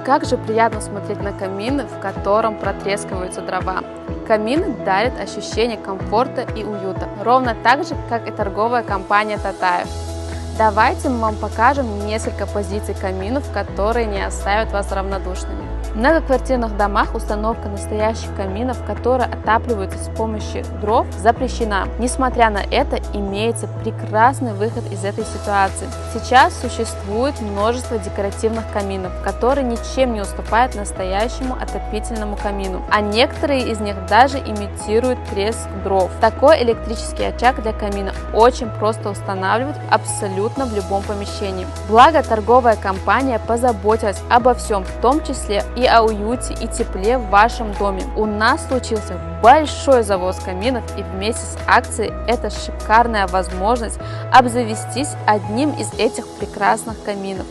Как же приятно смотреть на камины, в котором протрескиваются дрова. Камины дарят ощущение комфорта и уюта, ровно так же, как и торговая компания Татаев. Давайте мы вам покажем несколько позиций каминов, которые не оставят вас равнодушными. В многоквартирных домах установка настоящих каминов, которые отапливаются с помощью дров, запрещена. Несмотря на это, имеется прекрасный выход из этой ситуации. Сейчас существует множество декоративных каминов, которые ничем не уступают настоящему отопительному камину, а некоторые из них даже имитируют треск дров. Такой электрический очаг для камина очень просто устанавливать абсолютно в любом помещении. Благо, торговая компания позаботилась обо всем, в том числе и о уюте и тепле в вашем доме. У нас случился большой завоз каминов, и вместе с акцией это шикарная возможность обзавестись одним из этих прекрасных каминов.